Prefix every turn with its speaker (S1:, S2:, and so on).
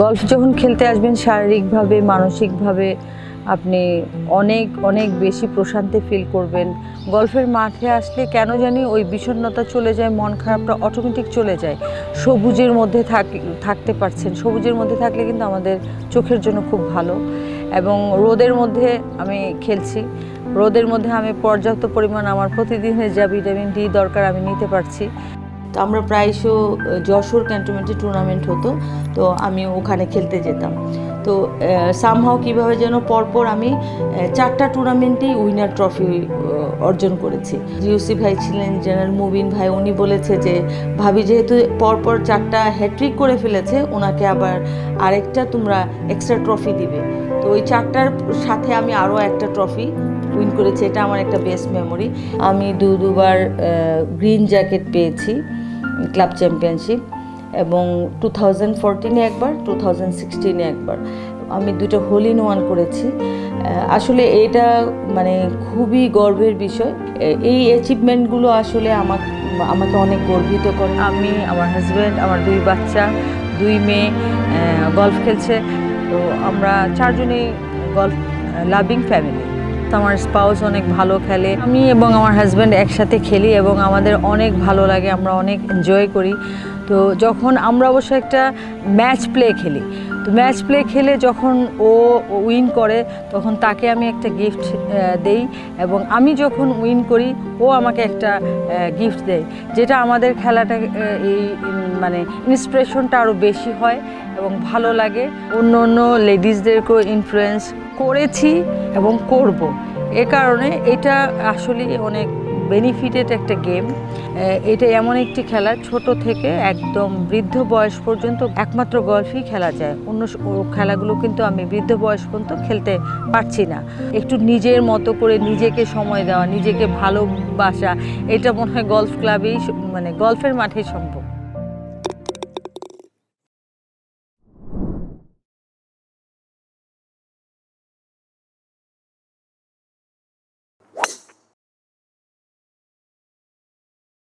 S1: Golf যখন খেলতে আসবেন শারীরিকভাবে মানসিকভাবে আপনি অনেক অনেক বেশি প্রশান্তি ফিল করবেন। গলফের মাঠে আসলে কেন জানি ওই বিষণ্ণতা চলে যায়, মন খারাপটা অটোমেটিক চলে যায়। সবুজের মধ্যে থাকতে পারছেন, সবুজের মধ্যে থাকলে কিন্তু আমাদের চোখের জন্য খুব ভালো। এবং রোদের মধ্যে আমি খেলছি, রোদের মধ্যে আমি পর্যাপ্ত পরিমাণ আমার প্রতিদিনের যা ভিটামিন ডি দরকার আমি নিতে পারছি। তো আমরা প্রায়শ যশোর ক্যান্টনমেন্টে টুর্নামেন্ট হতো, তো আমি ওখানে খেলতে যেতাম। তো সামহাও কীভাবে যেন পরপর আমি 4টা টুর্নামেন্টেই উইনার ট্রফি অর্জন করেছি। জিওসি ভাই ছিলেন, জেনারেল মুবিন ভাই, উনি বলেছে যে ভাবি যেহেতু পরপর 4টা হ্যাট্রিক করে ফেলেছে, ওনাকে আবার আরেকটা তোমরা এক্সট্রা ট্রফি দিবে। তো ওই 4টার সাথে আমি আরও একটা ট্রফি উইন করেছি, এটা আমার একটা বেস্ট মেমোরি। আমি দুবার গ্রিন জ্যাকেট পেয়েছি ক্লাব চ্যাম্পিয়নশিপ, এবং 2014-এ একবার, 2016-এ একবার। আমি 2টা হোল ইন ওয়ান করেছি। আসলে এটা মানে খুবই গর্বের বিষয়। এই অ্যাচিভমেন্টগুলো আসলে আমাকে অনেক গর্বিত করে। আমি, আমার হাজব্যান্ড, আমার 2 বাচ্চা, 2 মেয়ে গলফ খেলছে। তো আমরা 4 জনই গলফ লাভিং ফ্যামিলি। আমার স্পাউস অনেক ভালো খেলে, আমি এবং আমার হাজব্যান্ড একসাথে খেলি এবং আমাদের অনেক ভালো লাগে, আমরা অনেক এনজয় করি। তো যখন আমরা অবশ্য একটা ম্যাচ প্লে খেলি, তো ম্যাচ প্লে খেলে যখন ও উইন করে তখন তাকে আমি একটা গিফট দেই, এবং আমি যখন উইন করি ও আমাকে একটা গিফট দেয়, যেটা আমাদের খেলাটা এই মানে ইন্সপিরেশনটা আরও বেশি হয় এবং ভালো লাগে। অন্য অন্য লেডিসদেরকেও ইনফ্লুয়েন্স করেছি এবং করব। এ কারণে এটা আসলে অনেক বেনিফিটেড একটা গেম। এটা এমন একটি খেলা, ছোট থেকে একদম বৃদ্ধ বয়স পর্যন্ত একমাত্র গলফই খেলা যায়। অন্য খেলাগুলো কিন্তু আমি বৃদ্ধ বয়স পর্যন্ত খেলতে পারছি না। একটু নিজের মতো করে নিজেকে সময় দেওয়া, নিজেকে ভালোবাসা, এটা মনে হয় গলফ ক্লাবেই মানে গলফের মাঠেই সম্ভব।